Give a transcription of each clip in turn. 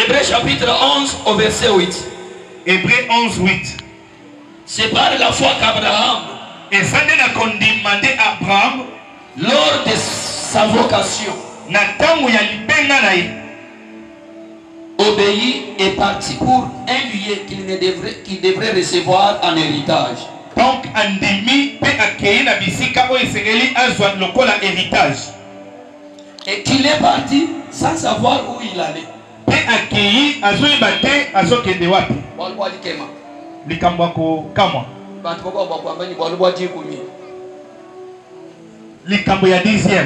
Hébreux chapitre 11 au verset 8. Hébreux 11, 8. C'est par la foi qu'Abraham, Et ça n'a pas demandé à Abraham, lors de sa vocation, obéit et parti pour un lieu qu'il devrait recevoir en héritage. Donc, Andimi peut accueillir la bisika où il s'est azwa lokola héritage. Et qu'il est parti sans savoir où il allait. Peut accueillir azwa ibate azwa kende wapi. Walwa likema. Likambako kamwa. Bantu bako bakwamba ni walwa jikumi. Likambo ya 10e.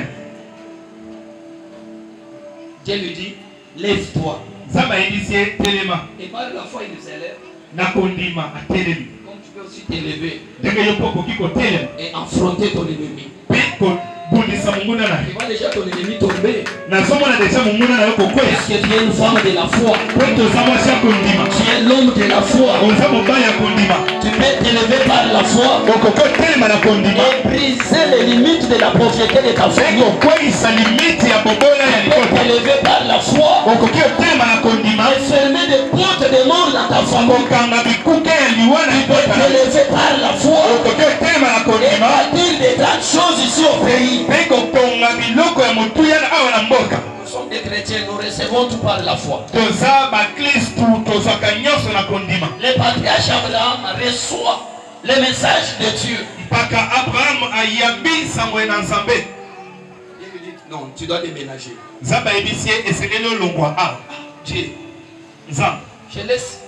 Dieu lui dit, lève-toi. Zaba edisie telema. Et par la foi il s'élève. Nakondima atelemi. Comme tu peux aussi t'élever Et affronter ton ennemi. Tu vois déjà ton ennemi tomber. Parce que tu es une femme de la foi. Tu es l'homme de la foi. Tu peux t'élever par la foi et briser les limites de la pauvreté de ta foi. Tu peux t'élever par la foi et fermer des portes de mort dans ta famille. Tu peux t'élever par la foi et bâtir des grandes choses ici au pays. Nous sommes des chrétiens, nous recevons tout par la foi. Le patriarche Abraham reçoit le message de Dieu. Il lui dit non, tu dois déménager. Dieu, je laisse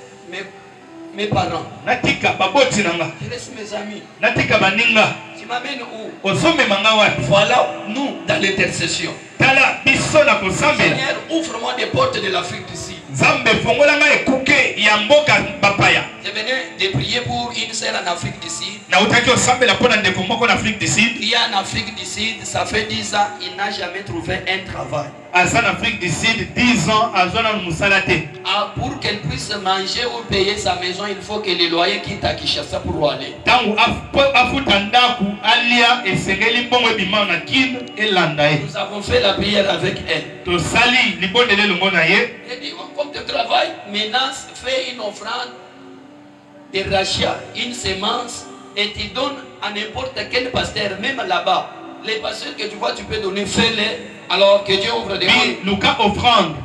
mes parents. Je laisse mes amis. Tu m'amènes où? Voilà nous dans l'intercession. Seigneur, ouvre-moi des portes de l'Afrique d'ici. Je venais de prier pour une sœur en Afrique du Sud. Il y a en Afrique du Sud, ça fait 10 ans, il n'a jamais trouvé un travail. En Afrique du Sud, 10 ans, pour qu'elle puisse manger ou payer sa maison, il faut que les loyers quittent à Kinshasa pour aller. Nous avons fait la prière avec elle. Elle dit, comme tu travailles, maintenant fais une offrande de rachat, une semence, et tu donnes à n'importe quel pasteur, même là-bas. Les pasteurs que tu vois, tu peux donner, fais-les, alors que Dieu ouvre des portes. Nous avons offrande.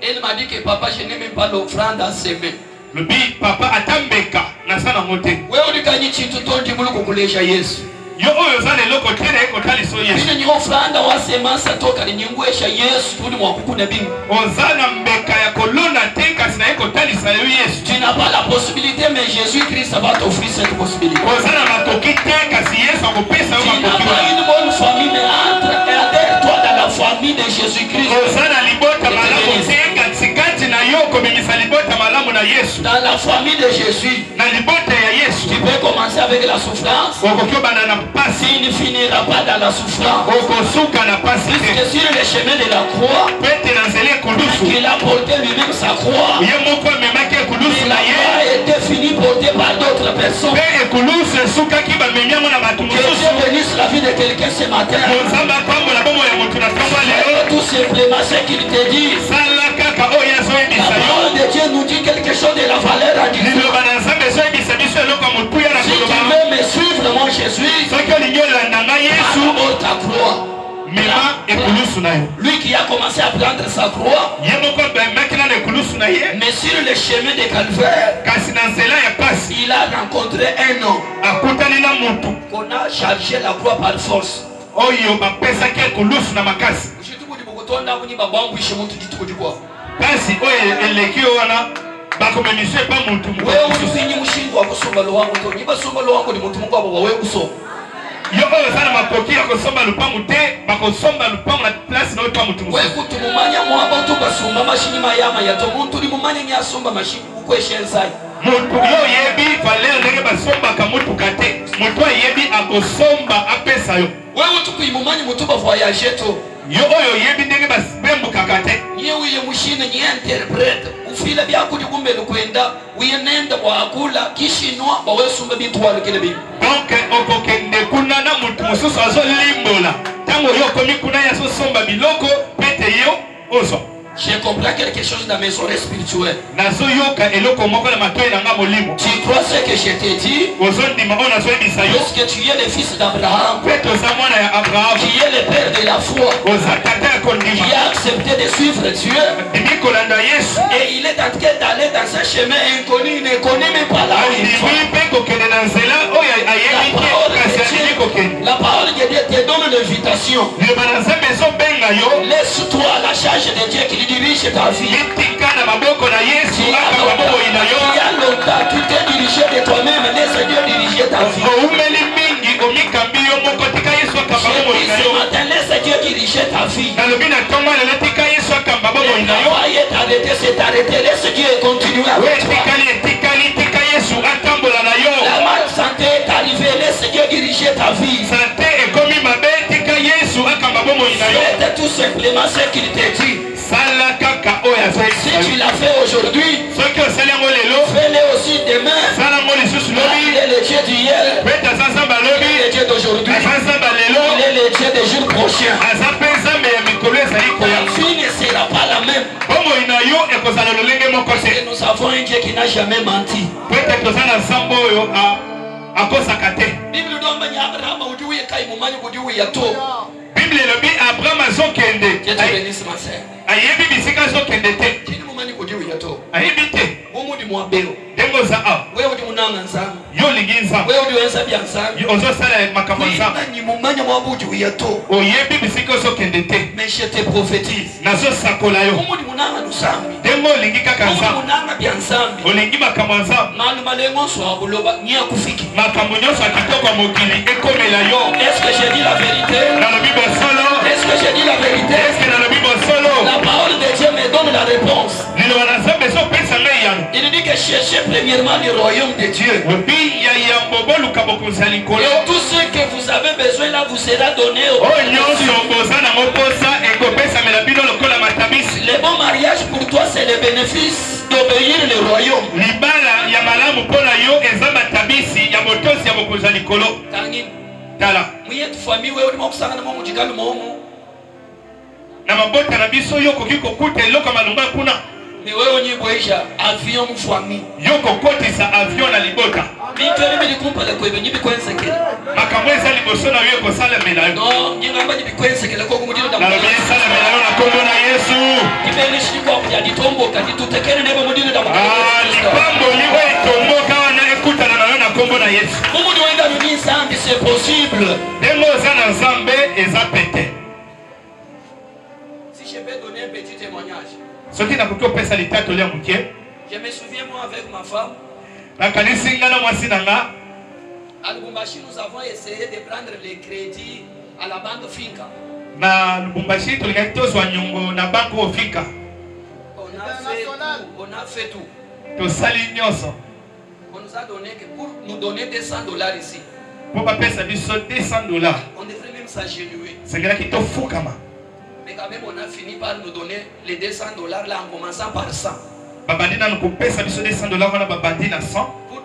Elle m'a dit que papa, je n'ai même pas l'offrande à semer. Le papa atambeka na sana mote. Wewe ulikanye chintu tondi muluko kulesha Yesu. Yo oyo zale loko tere eko tali so Yesu. Bine ni ofranda wa semasa toka linyengwesha Yesu tuli mwakukuna bingu. Ozana mbeka ya kolona teka sina eko tali sa Yesu. Tu n'as pas la possibilité mais Jésus-Christ va t'offrir cette possibilité. Ozana matoki teka si Yesu akopesa yo matoki. Tu n'as pas une bonne famille mais entre et adhère-toi dans la famille de Jésus-Christ. Ozana libota malamu teka tsikati na yoko bimisa libota malamu na Yesu. Dans la famille de Jésus. Na libota ya Yesu. Tu peux commencer avec la souffrance. Il ne finira pas dans la souffrance. Puisque sur le chemin de la croix, qu'il a porté lui-même sa croix. La croix a été finie portée par d'autres personnes. Que Dieu bénisse la vie de quelqu'un ce matin. Tout simplement ce qu'il te dit. La parole de Dieu nous dit quelque chose de la valeur ajoutée. Si tu veux me suivre, mon Jésus, apporte ta croix. Lui qui a commencé à prendre sa croix, mais sur le chemin de Calvaire, il a rencontré un homme qu'on a chargé la croix par force. Yo sana makoki ya kusomba lupangu te bakosomba lupangu na place na lupangu tu. Wewe kutumumanya mwaba tu basumba mashini mayama ya to muntu limumanya nya somba mashini ukweshenzai. Muntu yo yebi valeo ndenge basomba ka mutu kate. Muntu yebi akosomba apesa yo. Wewe tukuyimumanya mutu ba voyage to. Yo oyo yebi ndenge basbembu kakate. Yewe ye mushine ni interprete. Ufila byakuli kumbe lukwenda uyenenda kwa akula kishinwa bawesumba bintu walekele bibi. Donc okokende kuna na mutu mosusu azolimbola ntango yo okomi kuna ya azosomba biloko pete yo ozwa. Je comprends quelque chose dans mes oreilles spirituelles. Tu crois ce que je t'ai dit? Parce que tu es le fils d'Abraham, qui est le père de la foi, qui a accepté de suivre Dieu. Et il est en train d'aller dans un chemin inconnu, il ne connaît même pas là où il va. La parole de Dieu te donne l'invitation. Laisse-toi la charge de Dieu qui dirige ta vie. Il y a longtemps, tu t'es dirigé de toi-même, laisse Dieu diriger ta vie. Ce matin, laisse Dieu diriger ta vie. Le travail est arrêté, c'est arrêté, laisse Dieu continuer avec toi. La malsanté est arrivée, laisse Dieu diriger ta vie. Faites tout simplement ce qu'il te dit. Si tu l'as fait aujourd'hui, fais-le aussi demain. Il est le Dieu d'hier, il est le Dieu d'aujourd'hui, il est le Dieu des jours prochains. Ta vie ne sera pas la même. Et nous avons un Dieu qui n'a jamais menti. Bible Bible lobi Abraham azokende. Dieu te bénisse ma sœur. Ayebi bisika azokende te. Kini mumani kudi uyato. Ayebi te. Mumu di mwabelo. Dengo za a. Wewe di munanga nzama. Yo liginza. Wewe di wenza bya nzama. Yo ozo sala makambo nzama. Ni mumanya mwabudi uyato. Oyebi bisika azokende te. Mais je te prophétise. Nazo sakola yo. Mumu di munanga nzama. Dengo lingi kaka nzama. Mumu munanga bya nzama. Olingi makambo nzama. Manu malengo so abuloba nya kufiki. Makambo nyoso akitoka mokili ekomela yo. Est-ce que j'ai dit la vérité? Dans la Bible solo. Est-ce que j'ai dit la vérité? Est-ce que dans la Bible solo? La parole de Dieu me donne la réponse. Il dit que cherchez premièrement le royaume de Dieu. Et tout ce que vous avez besoin là vous sera donné au le bon mariage pour toi c'est le bénéfice d'obéir le royaume. Na mabota na biso yoko kiko kuta eloko malunga kuna. Mais wewe ni boisha avion mfami. Yoko kotisa avion na libota. Bitwe bibi kumpala ko ibe nyibi kwense kele. Makamweza liboso na yoko sala mela. No, nyinga mba nyibi kwense kele ko kumudiro da. Na bibi sala mela na kombo na Yesu. Ibele shiko ya ditombo kati tutekene nebo mudiro da. Lipambo liwe tomboka na ekuta na na kombo na Yesu. Mumudu wenda ni zambi c'est possible. Demo sana zambe eza pete. Je vais donner un petit témoignage. Ce qui n'a pas pu passer l'état de l'homme. Je me souviens moi avec ma femme. À Lubumbashi, nous avons essayé de prendre les crédits à la banque Finca. Na Lubumbashi, tu l'as dit aux na banque Finca. On a fait tout. Tu salis nyoso. On nous a donné que pour nous donner $200 ici. Pour pas payer ça, $200. On devrait même s'agenouiller. C'est là qui te fout comment. Mais quand même, on a fini par nous donner les $200 là en commençant par 100. Pour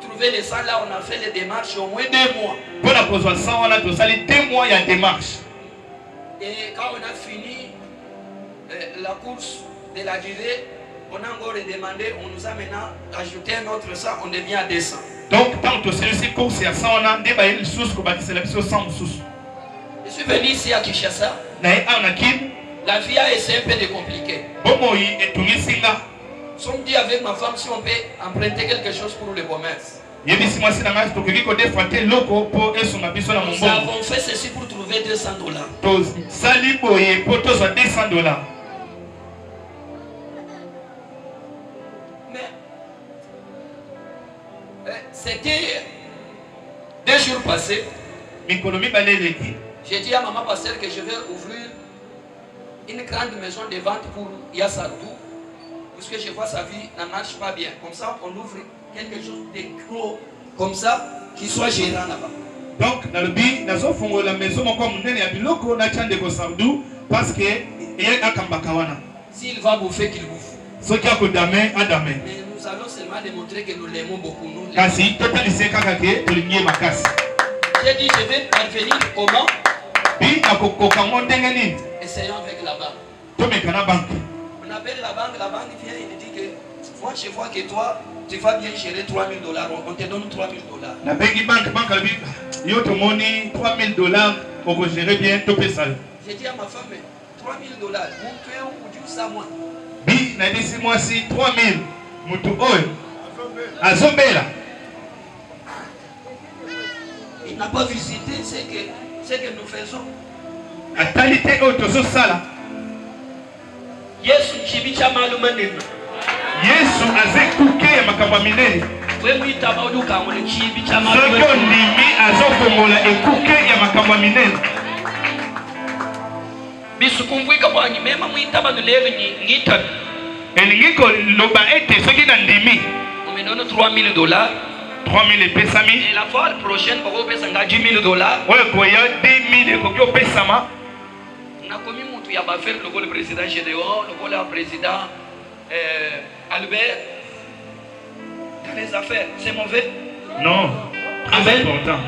trouver les 100 là, on a fait les démarches au moins 2 mois. Pour la poser 100, on a 2 mois, il y a des démarches. Et quand on a fini la course de la durée, on a encore demandé, on nous a maintenant ajouté un autre 100, on devient à 200. Donc, tant que celui-ci course à 100, on a débattu une source qu'on bâtit la mission 100 sous. Je suis venu ici à Kinshasa. La vie a essayé un peu de compliquer. Si on dit avec ma femme si on peut emprunter quelque chose pour le commerce. Nous avons fait ceci pour trouver $200. Mais c'était 2 jours passés. J'ai dit à maman pasteur que je vais ouvrir une grande maison de vente pour Yassardou, puisque je vois sa vie ne marche pas bien. Comme ça, on ouvre quelque chose de gros, comme ça, qui soit gérant là-bas. Donc, dans le but, nous avons la maison comme nous avons biloko na chande ko Sardou parce que il y a Kambakawana. S'il va bouffer, qu'il bouffe. Ce qui a damé à damé. Mais nous allons seulement démontrer que nous l'aimons beaucoup. Nous kasi totalisé kaka ke tolingie makasi. J'ai dit, je vais parvenir comment? Essayons avec la banque. On appelle la banque vient et dit que moi je vois que toi, tu vas bien gérer 3 000 $. On te donne 3 000 $. La banque a dit, yo te moni 3 000 $, on va gérer bien, tu peux ça. J'ai dit à ma femme, 3 000 $, mon cœur ou Dieu ça moi. Bi, n'a dit si moi si 3 000, mutu oyo, azobela. Il n'a pas visité ce que nous faisons. A talité auto sala. Yesu chibicha malumaneno. Yesu azekuke ya makamba minene. Wewe utabaduka ngole chibicha Soko malumaneno. ndimi azokongola ekuke ya makamba minene. Bisukumvika bwanyi mema muitaba nuleve ngita. Elingiko loba ete soki na ndimi. On me donne 3 000 $. 3 000 pesami. Et la fois prochaine, on va payer 10 000 $. Ouais, quoi, il y a 10 000 kokyo pesama. On a commis mon truc à faire le président Gédéon, le président Albert. Dans les affaires, c'est mauvais? Non, très important.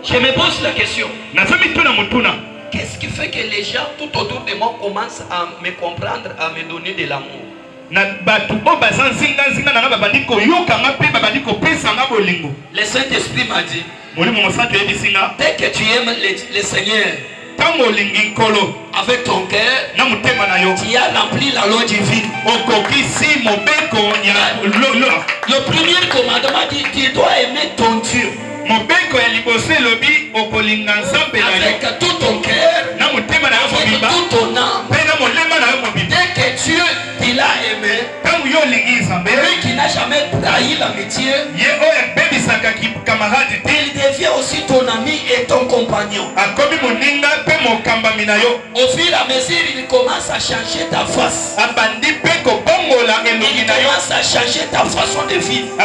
Je me pose la question. Nazomi tuna mutuna. Qu'est-ce qui fait que les gens tout autour de moi commencent à me comprendre, à me donner de l'amour? Na batu o bazan zinga na babandi ko yoka ngape babandi ko pesa nga bolingo. Le Saint-Esprit m'a dit, dès que tu aimes le Seigneur avec ton cœur, tu as rempli la loi divine. Le premier commandement dit, tu dois aimer ton Dieu avec tout ton cœur, avec toute ton âme. Dès que Dieu il a aimé, lui qui n'a jamais trahi l'amitié, il devient aussi ton ami et ton compagnon. Au fur et à mesure, il commence à changer ta face. Il commence à changer ta façon de vivre.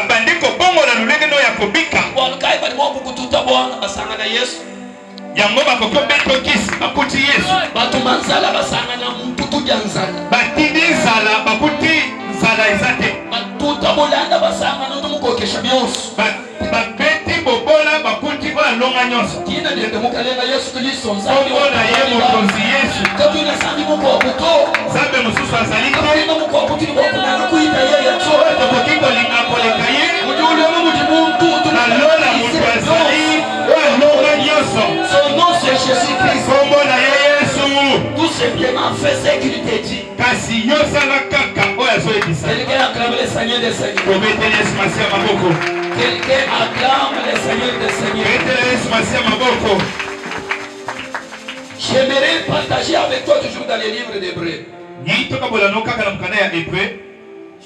yango bakoko beto kisi bakuti Yesu bato manzala basangana mputu ya nzala batindi nzala bakuti nzala ezate batuta bolanda basangana nomukokesha byonso babeti bobola bakuti balonga nyonso tina ndende mukalenga Yesu Kristo nzala ye mokonzi Yesu kabina sandi mukokuto nzambe mosusu azali kabina mukokuti bokunana kuita yeye tso tokoki kolinga koleka ye mujule mujimuntu tunalola mutu azali walonga nyonso. Son nom c'est Jésus-Christ. Tout simplement fait ce qu'il te dit. Quelqu'un acclame le Seigneur des Seigneurs. Quelqu'un acclame le Seigneur des Seigneurs. J'aimerais partager avec toi toujours dans les livres d'Hébreux.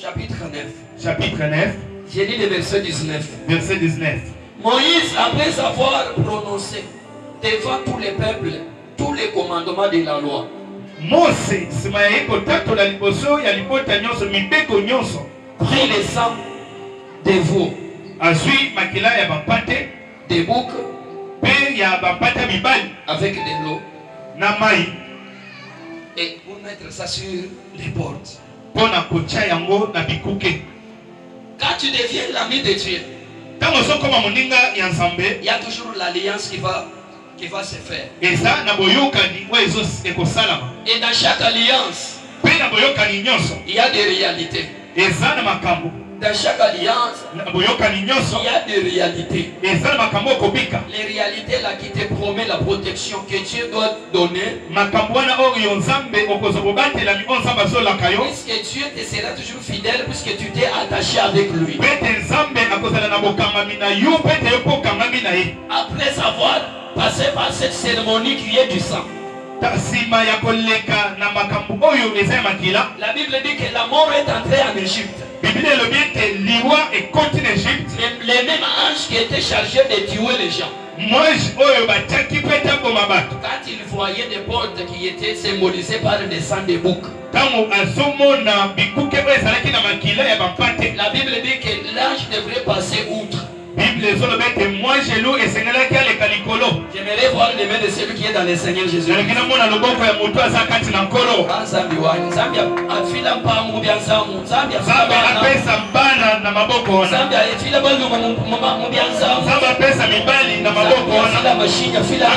Chapitre 9. Chapitre 9. J'ai dit le verset 19. Verset 19. Moïse, après avoir prononcé devant tous les peuples tous les commandements de la loi, prit le sang des veaux, des boucs, avec de l'eau, et pour mettre ça sur les portes. Quand tu deviens l'ami de Dieu, il y a toujours l'alliance qui va se faire. Et dans chaque alliance, il y a des réalités. Dans chaque alliance, il y a des réalités. Les réalités là qui te promettent la protection que Dieu doit donner. Puisque Dieu te sera toujours fidèle, puisque tu t'es attaché avec lui. Après avoir passé par cette cérémonie qui est du sang, la Bible dit que la mort est entrée en Égypte. Les mêmes anges qui étaient chargés de tuer les gens, quand ils voyaient des portes qui étaient symbolisées par des sangs de boucs, la Bible dit que l'ange devrait passer outre. J'aimerais voir les mains de celui qui est dans le Seigneur Jésus. Naleki namona loboko ya moto aza kati na nkolo. Nzambe wani, Nzambe afila mpango bya nzamu, Nzambe Nzambe apesa mbana na maboko wana. Nzambe afila balungu mu bya nzamu. Nzambe apesa mibali na maboko wana. Afila mashinya, afila